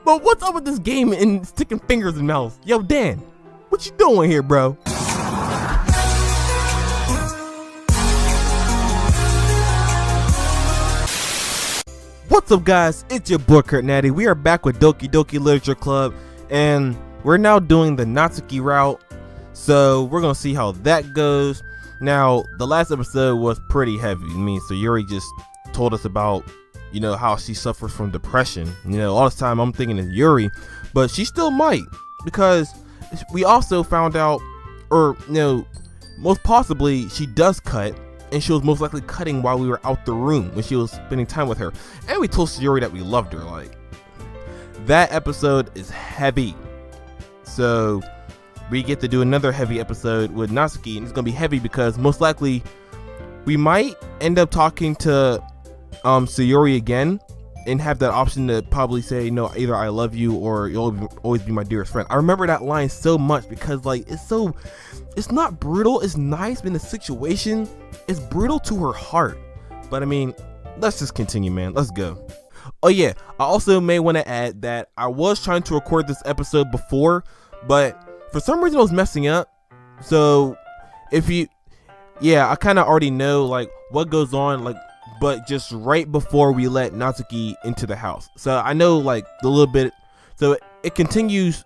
But what's up with this game and sticking fingers in mouths? Yo, Dan, what you doing here, bro? What's up, guys? It's your boy Curt Naddy. We are back with Doki Doki Literature Club, and we're now doing the NATSUKI route. So we're gonna see how that goes. Now, the last episode was pretty heavy. I mean, so Yuri just told us about, you know, how she suffers from depression. You know, all this time I'm thinking it's Yuri, but she still might, because we also found out, or you know, most possibly she does cut, and she was most likely cutting while we were out the room when she was spending time with her. And we told Yuri that we loved her. Like, that episode is heavy. So we get to do another heavy episode with NATSUKI, and it's gonna be heavy because most likely we might end up talking to Sayuri again and have that option to probably say, no, either I love you or you'll always be my dearest friend. I remember that line so much because, like, it's not brutal, it's nice, but in the situation it's brutal to her heart. But I mean, let's just continue, man. Let's go. Oh yeah, I also may want to add that I was trying to record this episode before, but for some reason it was messing up. So if you, yeah, I kind of already know like what goes on, like, but just right before we let NATSUKI into the house. So I know like the little bit, so it continues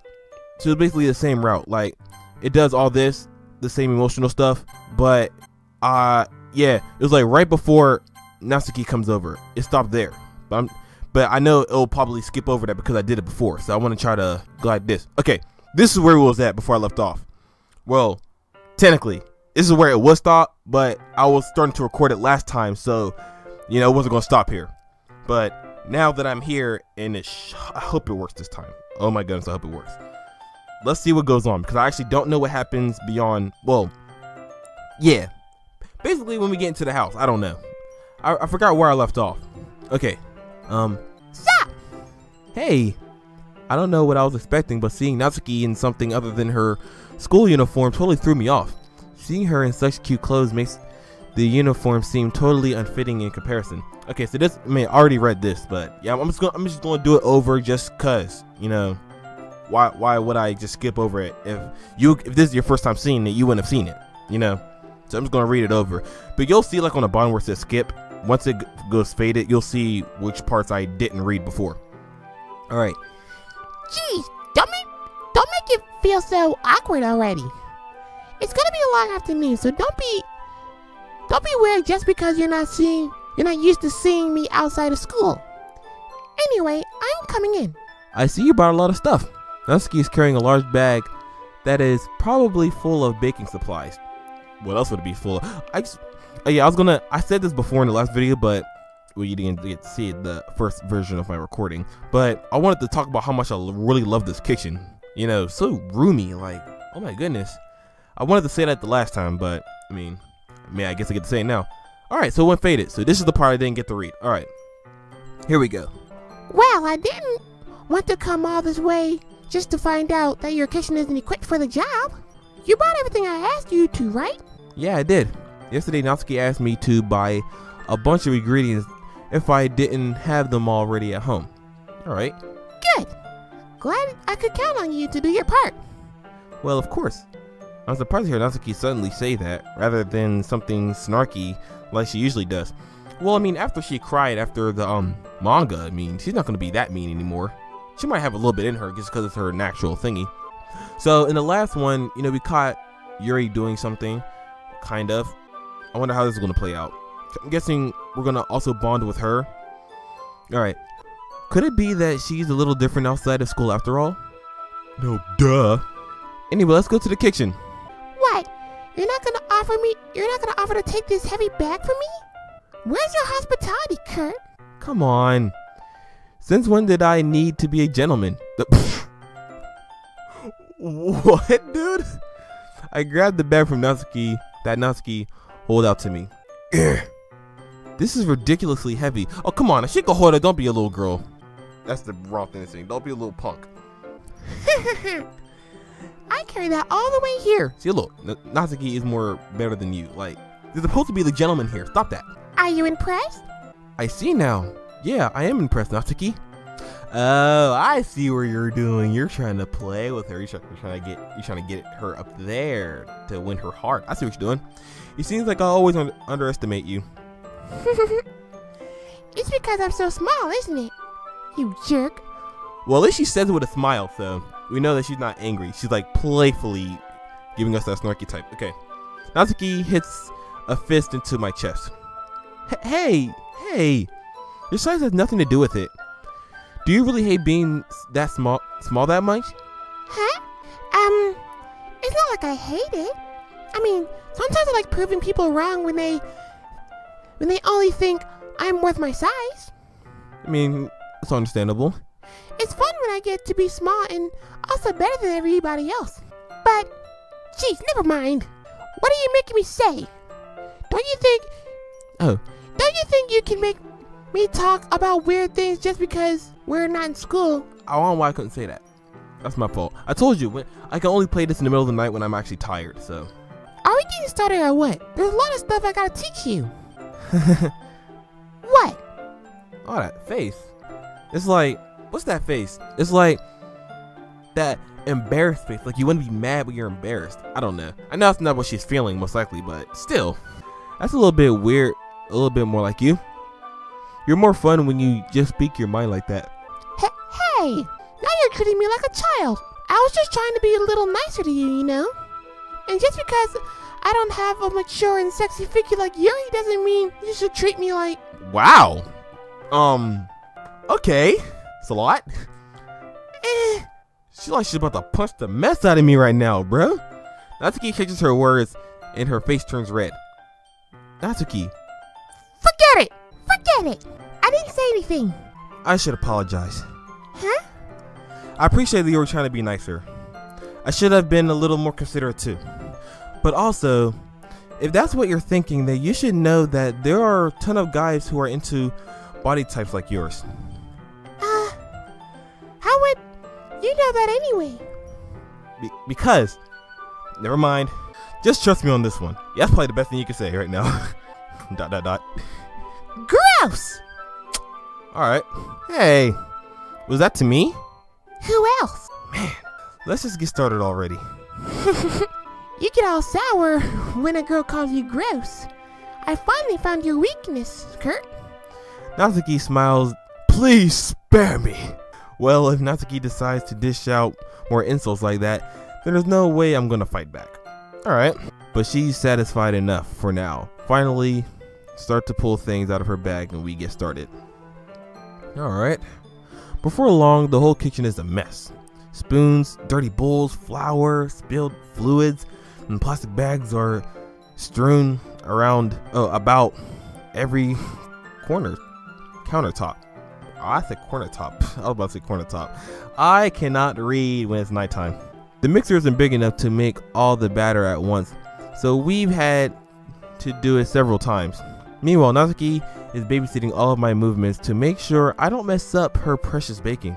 to basically the same route. Like, it does all this, the same emotional stuff, but yeah, it was like right before NATSUKI comes over, it stopped there. But I know it'll probably skip over that because I did it before, so I want to try to go like this. Okay, this is where we was at before I left off. Well, technically this is where it was stopped, but I was starting to record it last time, so you know, it wasn't gonna stop here. But now that I'm here, and I hope it works this time. Oh my goodness, I hope it works. Let's see what goes on, because I actually don't know what happens beyond, well, yeah, basically when we get into the house. I don't know. I forgot where I left off. Okay, Stop! Hey, I don't know what I was expecting, but seeing NATSUKI in something other than her school uniform totally threw me off. Seeing her in such cute clothes makes the uniform seem totally unfitting in comparison. Okay, so this, I mean, I already read this, but yeah, I'm just gonna do it over just cause, you know, why would I just skip over it? If this is your first time seeing it, you wouldn't have seen it, you know. So I'm just gonna read it over, but you'll see like on the bottom where it says skip. Once it goes faded, you'll see which parts I didn't read before. All right. Jeez, don't make it feel so awkward already. It's gonna be a long afternoon, so don't be weird just because you're not used to seeing me outside of school. Anyway, I'm coming in. I see you brought a lot of stuff. NATSUKI is carrying a large bag that is probably full of baking supplies. What else would it be full of? I said this before in the last video, but well, you didn't get to see the first version of my recording. But I wanted to talk about how much I really love this kitchen. You know, so roomy, like, oh my goodness. I wanted to say that the last time, but I mean, I guess I get to say it now. All right, so it went faded. So this is the part I didn't get to read. All right, here we go. Well, I didn't want to come all this way just to find out that your kitchen isn't equipped for the job. You bought everything I asked you to, right? Yeah, I did. Yesterday, NATSUKI asked me to buy a bunch of ingredients if I didn't have them already at home. All right. Good. Glad I could count on you to do your part. Well, of course. I'm surprised to hear NATSUKI suddenly say that, rather than something snarky like she usually does. Well, I mean, after she cried after the manga, I mean, she's not going to be that mean anymore. She might have a little bit in her just because it's her natural thingy. So in the last one, you know, we caught Yuri doing something, kind of. I wonder how this is going to play out. I'm guessing we're going to also bond with her. All right. Could it be that she's a little different outside of school after all? No, duh. Anyway, let's go to the kitchen. What? You're not going to offer to take this heavy bag for me? Where's your hospitality, Curt? Come on. Since when did I need to be a gentleman? What, dude? I grabbed the bag from NATSUKI that NATSUKI hold out to me. This is ridiculously heavy. Oh, come on. She can hold it. Don't be a little girl. That's the wrong thing to say. Don't be a little punk. I carry that all the way here. See, look. NATSUKI is more better than you. Like, you're supposed to be the gentleman here. Stop that. Are you impressed? I see now. Yeah, I am impressed, NATSUKI. Oh, I see what you're doing. You're trying to play with her. You're trying to get her up there to win her heart. I see what you're doing. It seems like I always underestimate you. It's because I'm so small, isn't it? You jerk. Well, at least she says it with a smile, so we know that she's not angry. She's like playfully giving us that snarky type. Okay. Natsuki hits a fist into my chest. Hey, your size has nothing to do with it. Do you really hate being that small that much? Huh? It's not like I hate it. I mean, sometimes I like proving people wrong when they only think I'm worth my size. I mean, it's understandable. It's fun when I get to be small and also better than everybody else. But, geez, never mind. What are you making me say? Don't you think you can make me talk about weird things just because we're not in school? I don't know why I couldn't say that. That's my fault. I told you, I can only play this in the middle of the night when I'm actually tired, so. Are we getting started or what? There's a lot of stuff I gotta teach you. What? Oh, that face. It's like, what's that face? It's like that embarrassed face. Like you wouldn't be mad, but you're embarrassed. I don't know. I know that's not what she's feeling, most likely, but still. That's a little bit weird. A little bit more like you. You're more fun when you just speak your mind like that. Hey, now you're treating me like a child. I was just trying to be a little nicer to you, you know? And just because I don't have a mature and sexy figure like Yuri doesn't mean you should treat me like... Wow. Okay. It's a lot. She's like she's about to punch the mess out of me right now, bro. Natsuki catches her words and her face turns red. Natsuki. Forget it. I didn't say anything. I should apologize. Huh? I appreciate that you were trying to be nicer. I should have been a little more considerate too. But also, if that's what you're thinking, then you should know that there are a ton of guys who are into body types like yours. How would you know that anyway? Because, never mind. Just trust me on this one. Yeah, that's probably the best thing you can say right now. ... Gross! Alright. Hey, was that to me? Who else? Man, let's just get started already. You get all sour when a girl calls you gross. I finally found your weakness, Curt. Natsuki smiles. Please spare me. Well, if Natsuki decides to dish out more insults like that, then there's no way I'm gonna fight back. Alright, but she's satisfied enough for now. Finally, start to pull things out of her bag and we get started. Alright. Before long, the whole kitchen is a mess. Spoons, dirty bowls, flour, spilled fluids, and plastic bags are strewn around about every countertop. Oh, I said corner top. I was about to say corner top. I cannot read when it's nighttime. The mixer isn't big enough to make all the batter at once, so we've had to do it several times. Meanwhile, Natsuki is babysitting all of my movements to make sure I don't mess up her precious baking.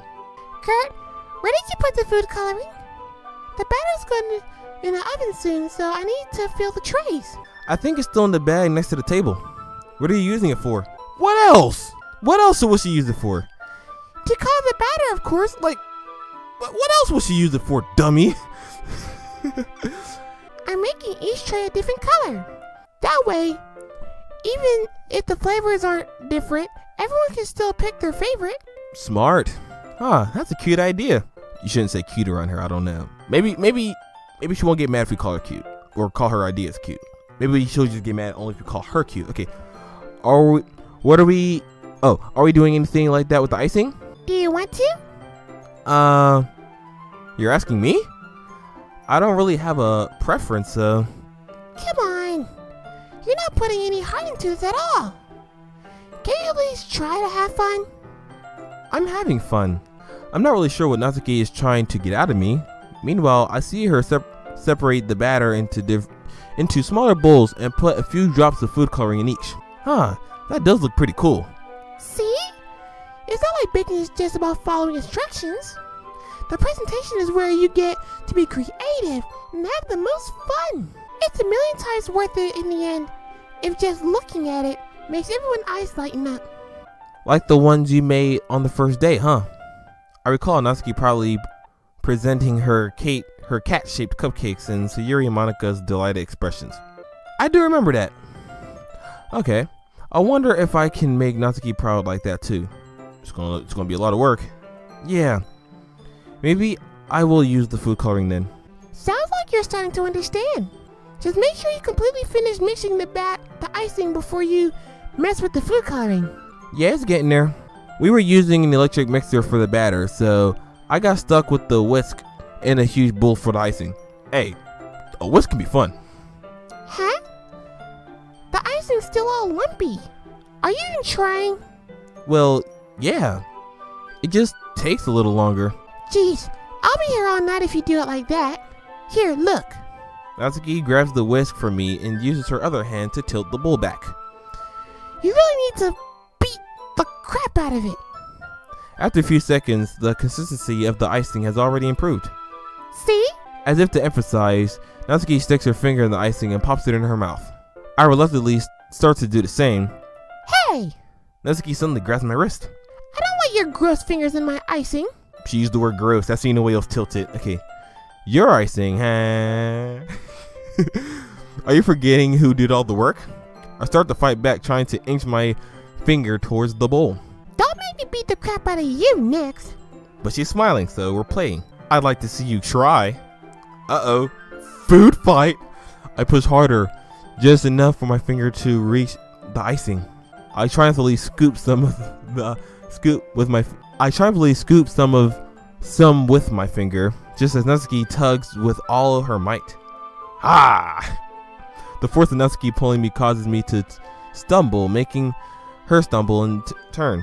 Curt, where did you put the food coloring? The batter's going in the oven soon, so I need to fill the trays. I think it's still in the bag next to the table. What are you using it for? What else? What else would she use it for? To color the batter, of course. Like, what else would she use it for, dummy? I'm making each tray a different color. That way, even if the flavors aren't different, everyone can still pick their favorite. Smart. That's a cute idea. You shouldn't say cute around her. I don't know. Maybe she won't get mad if we call her cute or call her ideas cute. Maybe she'll just get mad only if we call her cute. Okay. Are we doing anything like that with the icing? Do you want to? You're asking me? I don't really have a preference, so. Come on. You're not putting any heart into this at all. Can you at least try to have fun? I'm having fun. I'm not really sure what Natsuki is trying to get out of me. Meanwhile, I see her separate the batter into smaller bowls and put a few drops of food coloring in each. That does look pretty cool. See? It's not like baking is just about following instructions. The presentation is where you get to be creative and have the most fun. It's a million times worth it in the end if just looking at it makes everyone's eyes lighten up. Like the ones you made on the first day, huh? I recall Natsuki probably presenting her cat-shaped cupcakes and Sayuri and Monika's delighted expressions. I do remember that. Okay, I wonder if I can make Natsuki proud like that too. It's gonna be a lot of work. Yeah, maybe I will use the food coloring then. Sounds like you're starting to understand. Just make sure you completely finish mixing the icing before you mess with the food coloring. Yeah, it's getting there. We were using an electric mixer for the batter, so I got stuck with the whisk and a huge bowl for the icing. Hey, a whisk can be fun. Huh? The icing's still all lumpy. Are you even trying? Well, yeah. It just takes a little longer. Jeez, I'll be here all night if you do it like that. Here, look. Natsuki grabs the whisk from me and uses her other hand to tilt the bowl back. You really need to beat the crap out of it. After a few seconds, the consistency of the icing has already improved. See? As if to emphasize, Natsuki sticks her finger in the icing and pops it in her mouth. I reluctantly start to do the same. Hey! Natsuki suddenly grabs my wrist. I don't want your gross fingers in my icing. She used the word gross. That's the only way it was tilted. Okay. Your icing, huh? Are you forgetting who did all the work? I start to fight back, trying to inch my finger towards the bowl. Don't make me beat the crap out of you next. But she's smiling, so we're playing. I'd like to see you try. Uh-oh. Food fight. I push harder, just enough for my finger to reach the icing. I triumphantly scoop some with my finger, just as Natsuki tugs with all of her might. Ah! The force of Natsuki pulling me causes me to stumble, making her stumble and turn.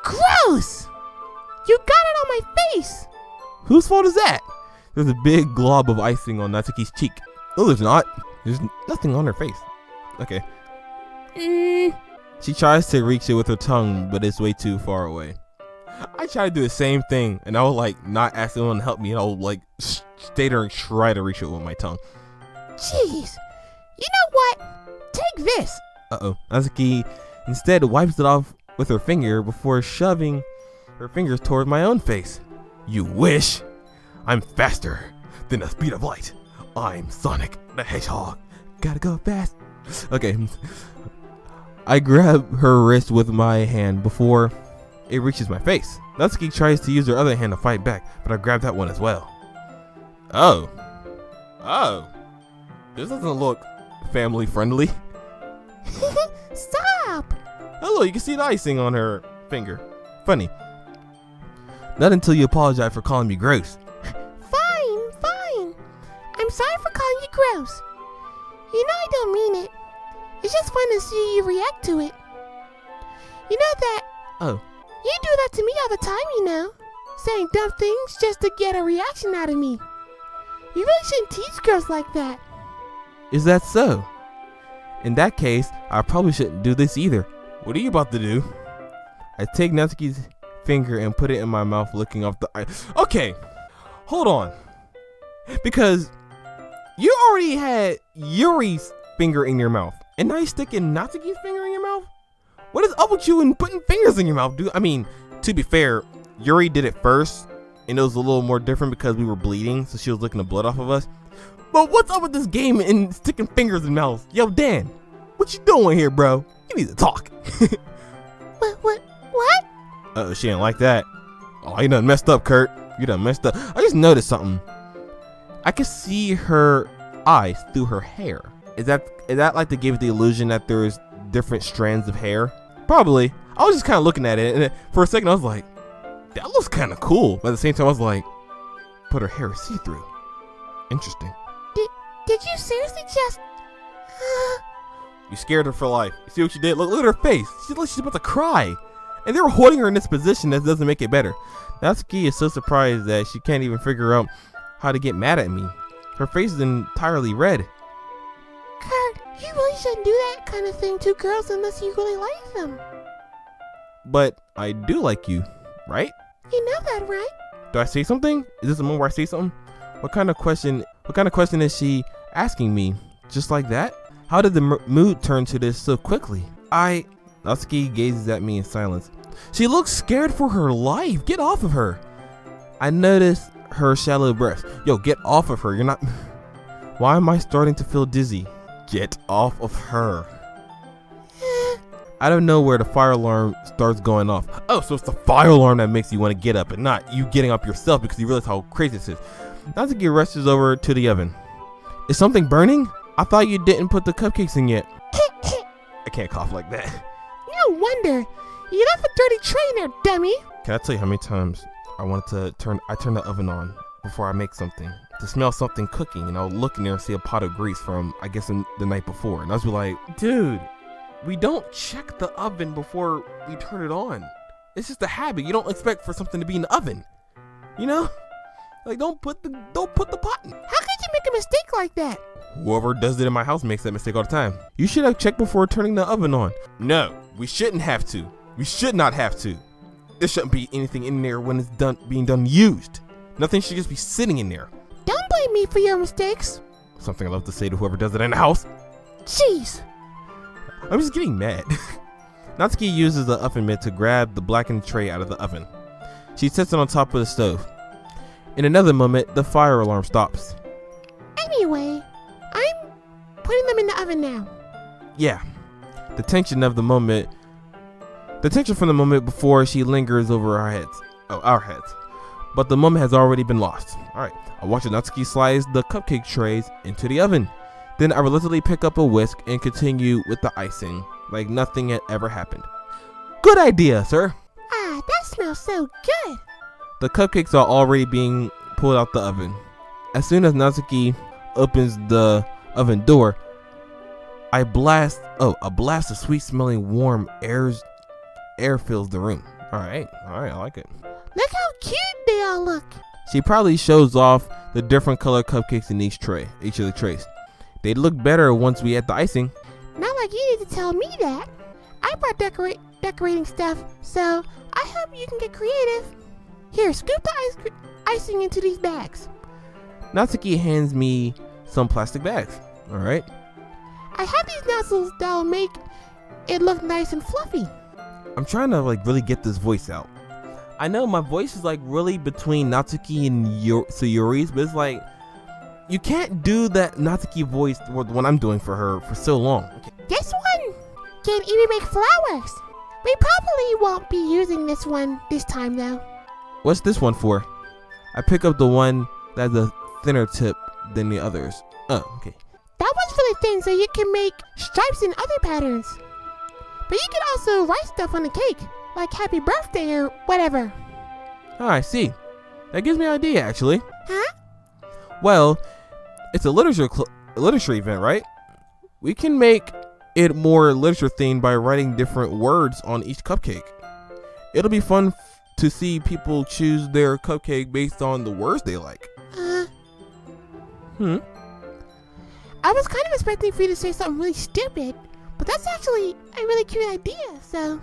Gross! You got it on my face! Whose fault is that? There's a big glob of icing on Natsuki's cheek. No, there's not. There's nothing on her face. Okay. She tries to reach it with her tongue, but it's way too far away. I try to do the same thing, and I would not ask anyone to help me, and I would stay there and try to reach it with my tongue. Jeez. You know what? Take this. Uh-oh. Natsuki instead wipes it off with her finger before shoving her fingers toward my own face. You wish. I'm faster than the speed of light. I'm Sonic the Hedgehog. Gotta go fast. Okay. I grab her wrist with my hand before it reaches my face. Natsuki tries to use her other hand to fight back, but I grab that one as well. Oh. This doesn't look family friendly. Stop! Hello, you can see the icing on her finger. Funny. Not until you apologize for calling me gross. Fine. I'm sorry for calling you gross. You know I don't mean it. It's just fun to see you react to it. You know that... Oh. You do that to me all the time, you know. Saying dumb things just to get a reaction out of me. You really shouldn't tease girls like that. Is that so? In that case, I probably shouldn't do this either. What are you about to do? I take Natsuki's finger and put it in my mouth, licking off the ice. Okay, hold on. Because you already had Yuri's finger in your mouth, and now you're sticking Natsuki's finger in your mouth? What is up with you and putting fingers in your mouth, dude? I mean, to be fair, Yuri did it first, and it was a little more different because we were bleeding, so she was licking the blood off of us. But what's up with this game and sticking fingers in mouths? Yo, Dan, what you doing here, bro? You need to talk. What? Uh-oh, she didn't like that. Oh, you done messed up, Curt. You done messed up. I just noticed something. I can see her eyes through her hair. Is that like to give the illusion that there's different strands of hair? Probably. I was just kind of looking at it, and for a second I was like, that looks kind of cool. But at the same time I was like, but her hair is see-through. Interesting. Did you seriously just... You scared her for life. You see what she did? Look at her face. She's like she's about to cry. And they were holding her in this position. That doesn't make it better. Natsuki is so surprised that she can't even figure out how to get mad at me. Her face is entirely red. Curt, you really shouldn't do that kind of thing to girls unless you really like them. But I do like you, right? You know that, right? Do I say something? Is this a moment where I say something? What kind of question is she asking me? Just like that? How did the mood turn to this so quickly? Natsuki gazes at me in silence. She looks scared for her life. Get off of her. I noticed her shallow breaths. Yo, get off of her. You're not... Why am I starting to feel dizzy? Get off of her. I don't know where the fire alarm starts going off. Oh, so it's the fire alarm that makes you want to get up and not you getting up yourself because you realize how crazy this is. Natsuki rushes over to the oven. Is something burning? I thought you didn't put the cupcakes in yet. I can't cough like that. No wonder. You left a dirty tray in there, dummy. Can I tell you how many times I turn the oven on before I make something to smell something cooking, and I'll look in there and see a pot of grease from, I guess, the night before, and I was like, dude, we don't check the oven before we turn it on. It's just a habit. You don't expect for something to be in the oven, you know? Like, don't put the pot in. How could you make a mistake like that? Whoever does it in my house makes that mistake all the time. You should have checked before turning the oven on. No, we shouldn't have to. We should not have to. There shouldn't be anything in there when it's being used. Nothing should just be sitting in there. Don't blame me for your mistakes. Something I love to say to whoever does it in the house. Jeez. I'm just getting mad. Natsuki uses the oven mitt to grab the blackened tray out of the oven. She sets it on top of the stove. In another moment, the fire alarm stops. Anyway, I'm putting them in the oven now. Yeah. The tension from the moment before she lingers over our heads. But the moment has already been lost. Alright, I watch Natsuki slice the cupcake trays into the oven. Then I reluctantly pick up a whisk and continue with the icing, like nothing had ever happened. Good idea, sir. Ah, that smells so good. The cupcakes are already being pulled out the oven. As soon as Natsuki opens the oven door, a blast of sweet smelling warm air fills the room. Alright, I like it. Look how cute they all look. She probably shows off the different color cupcakes in each of the trays. They look better once we add the icing. Not like you need to tell me that. I brought decorating stuff, so I hope you can get creative. Here, scoop the icing into these bags. Natsuki hands me some plastic bags. Alright. I have these nozzles that'll make it look nice and fluffy. I'm trying to really get this voice out. I know my voice is really between Natsuki and Sayuri's, but it's like you can't do that Natsuki voice when I'm doing for her for so long. Okay. This one can even make flowers. We probably won't be using this one this time though. What's this one for? I pick up the one that has a thinner tip than the others. Oh, okay. That one's really thin so you can make stripes and other patterns. But you can also write stuff on the cake, like happy birthday or whatever. Oh, I see. That gives me an idea, actually. Huh? Well, it's a literature event, right? We can make it more literature themed by writing different words on each cupcake. It'll be fun to see people choose their cupcake based on the words they like. I was kind of expecting for you to say something really stupid, but that's actually a really cute idea, so.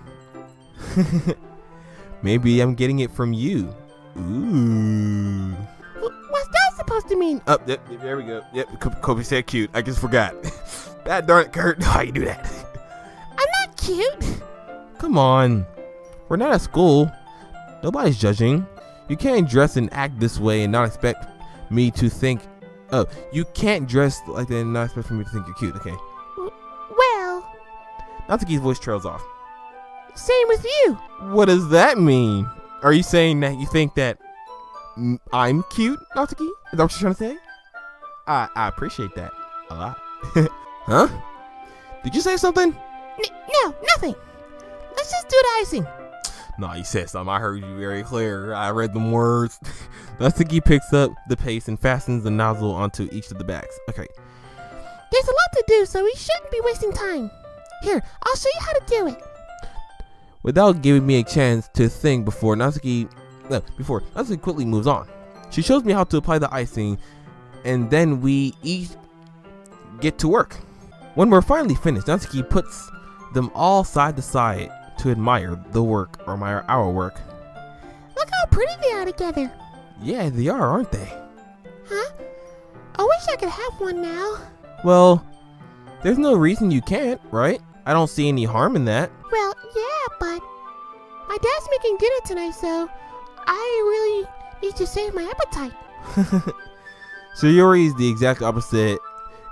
Maybe I'm getting it from you. Ooh. What's that supposed to mean? Oh, yep, there we go. Yep, Kobe said cute. I just forgot. God darn it, Curt. How you do that? I'm not cute. Come on. We're not at school. Nobody's judging. You can't dress and act this way and not expect me to think. Oh, you can't dress like that and not expect for me to think you're cute, okay? Well. Natsuki's voice trails off. Same with you. What does that mean? Are you saying that you think that I'm cute, Natsuki? Is that what you're trying to say? I appreciate that a lot. Huh? Did you say something? No, nothing. Let's just do the icing. No, you said something. I heard you very clear. I read them words. Natsuki picks up the paste and fastens the nozzle onto each of the bags. Okay. There's a lot to do, so we shouldn't be wasting time. Here, I'll show you how to do it. Without giving me a chance to think before Natsuki quickly moves on. She shows me how to apply the icing, and then we each get to work. When we're finally finished, Natsuki puts them all side to side to admire the work, or our work. Look how pretty they are together. Yeah, they are, aren't they? Huh? I wish I could have one now. Well, there's no reason you can't, right? I don't see any harm in that. Well, yeah, but my dad's making dinner tonight, so I really eat to save my appetite. Sayuri is the exact opposite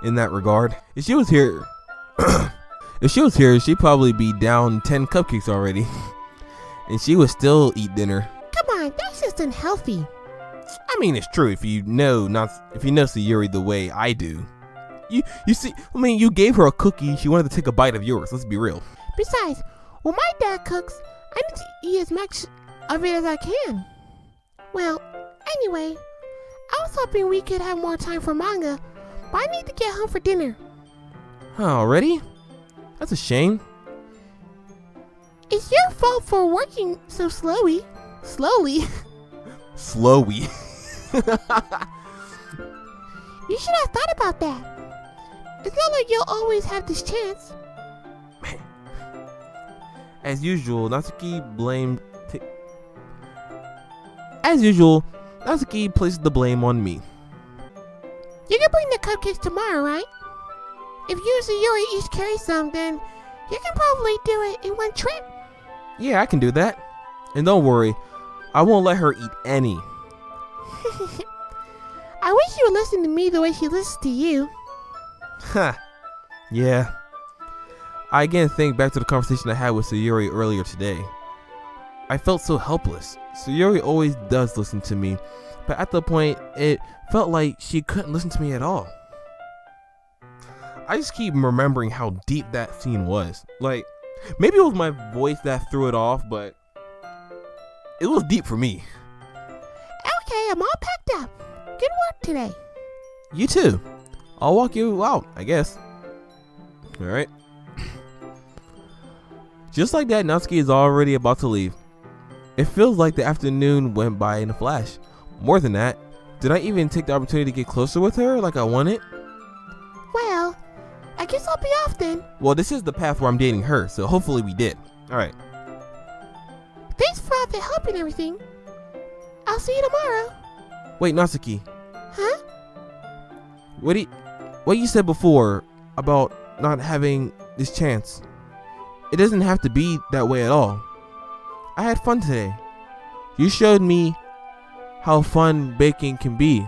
in that regard. If she was here, she'd probably be down 10 cupcakes already, and she would still eat dinner. Come on, that's just unhealthy. I mean, it's true if you know Sayuri the way I do. You see, I mean, you gave her a cookie. She wanted to take a bite of yours. Let's be real. Besides, when my dad cooks, I need to eat as much of it as I can. Well, anyway, I was hoping we could have more time for manga, but I need to get home for dinner. Already? That's a shame. It's your fault for working so slowly. Slowy. You should have thought about that. It's not like you'll always have this chance. As usual, Natsuki places the blame on me. You can bring the cupcakes tomorrow, right? If you and Sayuri each carry some, then you can probably do it in one trip. Yeah, I can do that. And don't worry, I won't let her eat any. I wish you would listen to me the way she listens to you. Ha. Yeah. I again think back to the conversation I had with Sayuri earlier today. I felt so helpless. Sayuri always does listen to me, but at the point, it felt like she couldn't listen to me at all. I just keep remembering how deep that scene was. Like, maybe it was my voice that threw it off, but it was deep for me. Okay, I'm all packed up. Good work today. You too. I'll walk you out, I guess. Alright. Just like that, Natsuki is already about to leave. It feels like the afternoon went by in a flash. More than that, did I even take the opportunity to get closer with her like I wanted? Well, I guess I'll be off then. Well, this is the path where I'm dating her, so hopefully we did. Alright. Thanks for all the help and everything. I'll see you tomorrow. Wait, Natsuki. Huh? What you said before about not having this chance. It doesn't have to be that way at all. I had fun today. You showed me how fun baking can be.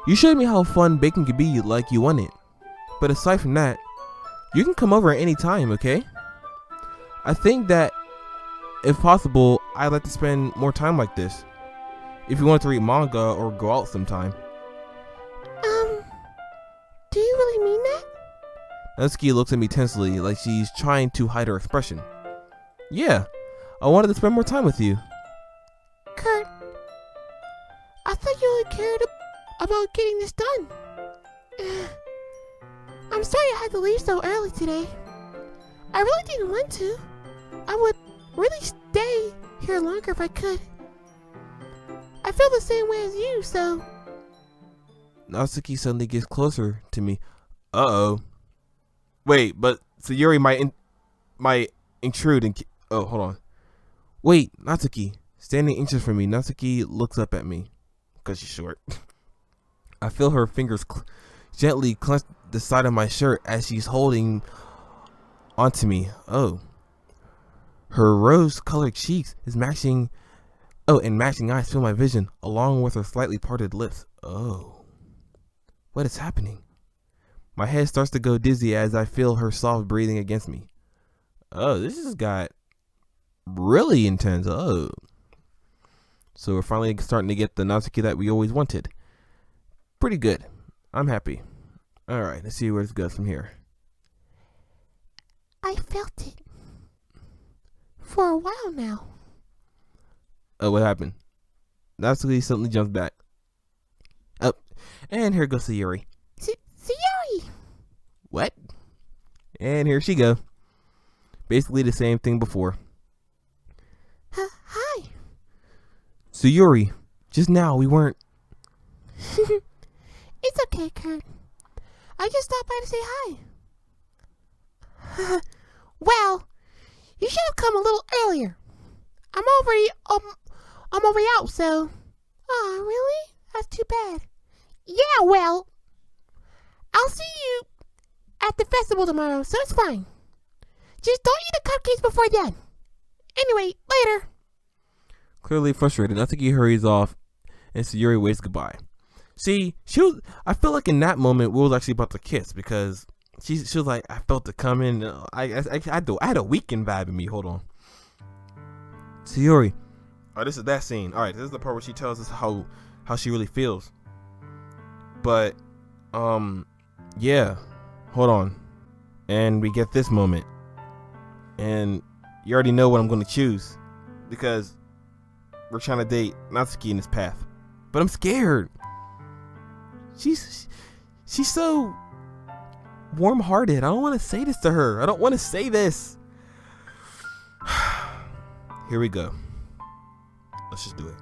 You showed me how fun baking can be like you wanted. But aside from that, you can come over at any time, okay? I think that if possible, I'd like to spend more time like this. If you want to read manga or go out sometime. Do you really mean that? Natsuki looks at me tensely, like she's trying to hide her expression. Yeah, I wanted to spend more time with you. Curt, I thought you only cared about getting this done. I'm sorry I had to leave so early today. I really didn't want to. I would really stay here longer if I could. I feel the same way as you, so... Natsuki suddenly gets closer to me. Uh-oh. Wait, but Sayuri might intrude and... Oh, hold on. Wait, Natsuki. Standing inches from me, Natsuki looks up at me. Because she's short. I feel her fingers gently clench the side of my shirt as she's holding onto me. Oh. Her rose-colored cheeks is matching... Oh, and matching eyes fill my vision, along with her slightly parted lips. Oh. What is happening? My head starts to go dizzy as I feel her soft breathing against me. Oh, this has got really intense. Oh. So we're finally starting to get the Natsuki that we always wanted. Pretty good. I'm happy. Alright, let's see where this goes from here. I felt it. For a while now. Oh, what happened? Natsuki suddenly jumps back. Oh, and here goes Sayuri. Sayuri! What? And here she go. Basically the same thing before. Hi. Sayuri, just now we weren't... It's okay, Curt. I just stopped by to say hi. Well, you should have come a little earlier. I'm already out, so... Oh, really? That's too bad. Yeah, well... I'll see you at the festival tomorrow, so it's fine. Just don't eat the cupcakes before then. Anyway, later. Clearly frustrated, Natsuki hurries off and Sayuri waves goodbye. See, I feel like in that moment we was actually about to kiss because she was like, I felt it coming. I had a weekend vibe in me. Hold on. Sayuri. Oh, this is that scene. Alright, this is the part where she tells us how she really feels. But yeah. Hold on. And we get this moment. And you already know what I'm gonna choose. Because we're trying to date Natsuki in this path. But I'm scared. She's so warm-hearted. I don't want to say this to her. I don't want to say this. Here we go. Let's just do it.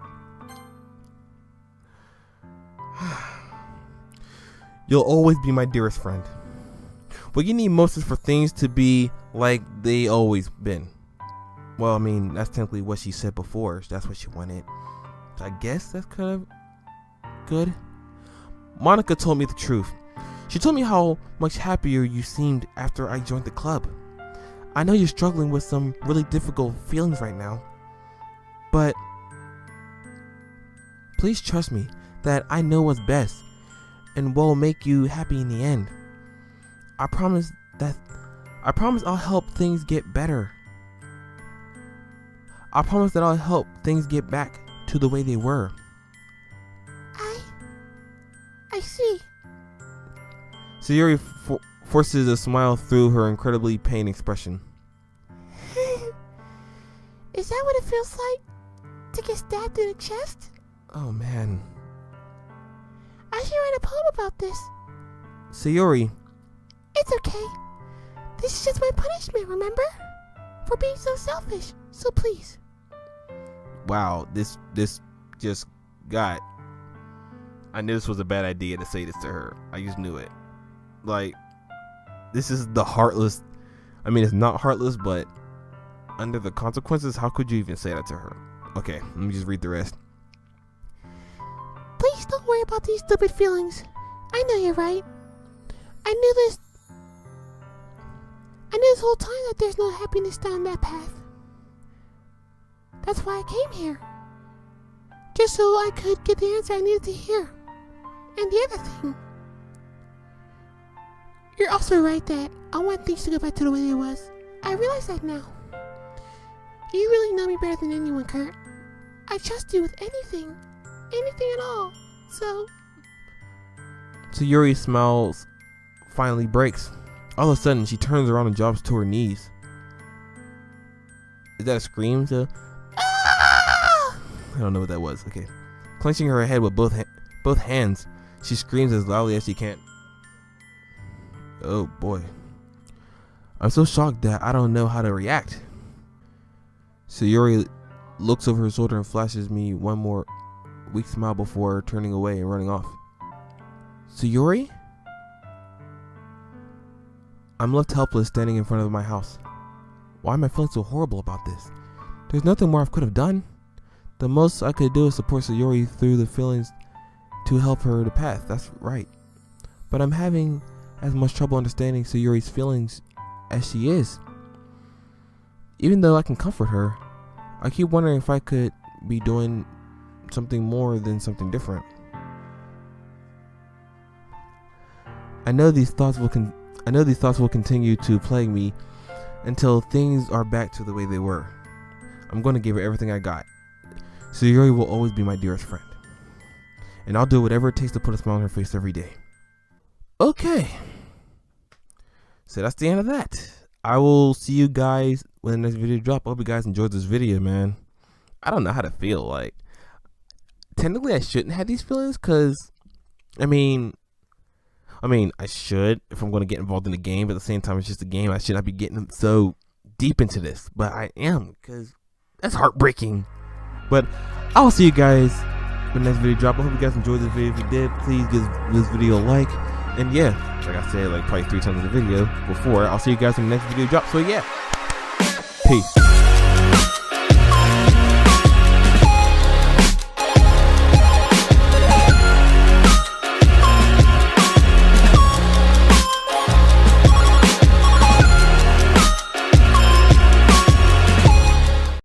You'll always be my dearest friend. What you need most is for things to be like they always been. Well, I mean, that's technically what she said before. That's what she wanted. So I guess that's kind of good. Monica told me the truth. She told me how much happier you seemed after I joined the club. I know you're struggling with some really difficult feelings right now, but please trust me that I know what's best and will make you happy in the end. I promise I'll help things get better. I promise that I'll help things get back to the way they were. I see. Sayuri forces a smile through her incredibly pained expression. Is that what it feels like to get stabbed in the chest? Oh man. I should write a poem about this. Sayuri. It's okay. This is just my punishment, remember? For being so selfish. So please. Wow, this just got... I knew this was a bad idea to say this to her. I just knew it. Like, this is the heartless... I mean, it's not heartless, but under the consequences, how could you even say that to her? Okay, let me just read the rest. Please don't worry about these stupid feelings. I know you're right. I knew this whole time that there's no happiness down that path. That's why I came here. Just so I could get the answer I needed to hear. And the other thing, you're also right that I want things to go back to the way they was. I realize that now. You really know me better than anyone, Curt. I trust you with anything at all. So Sayuri's smile finally breaks. All of a sudden, she turns around and drops to her knees. Is that a scream? I don't know what that was. Okay, clenching her head with both hands, she screams as loudly as she can. Oh boy. I'm so shocked that I don't know how to react. Sayuri looks over her shoulder and flashes me one more weak smile before turning away and running off. Sayuri? I'm left helpless standing in front of my house. Why am I feeling so horrible about this? There's nothing more I could have done. The most I could do is support Sayuri through the feelings to help her to path. That's right. But I'm having as much trouble understanding Sayuri's feelings as she is. Even though I can comfort her, I keep wondering if I could be doing something more than something different. I know these thoughts will continue to plague me until things are back to the way they were. I'm going to give her everything I got. Sayuri will always be my dearest friend. And I'll do whatever it takes to put a smile on her face every day. Okay. So that's the end of that. I will see you guys when the next video drop. I hope you guys enjoyed this video, man. I don't know how to feel. Like, technically I shouldn't have these feelings because, I mean, I should if I'm going to get involved in the game, but at the same time, it's just a game. I should not be getting so deep into this, but I am because that's heartbreaking. But I'll see you guys when the next video drop. I hope you guys enjoyed this video. If you did, please give this video a like. And yeah, like I said, like probably 3 times in the video before, I'll see you guys in the next video drop. So yeah, peace.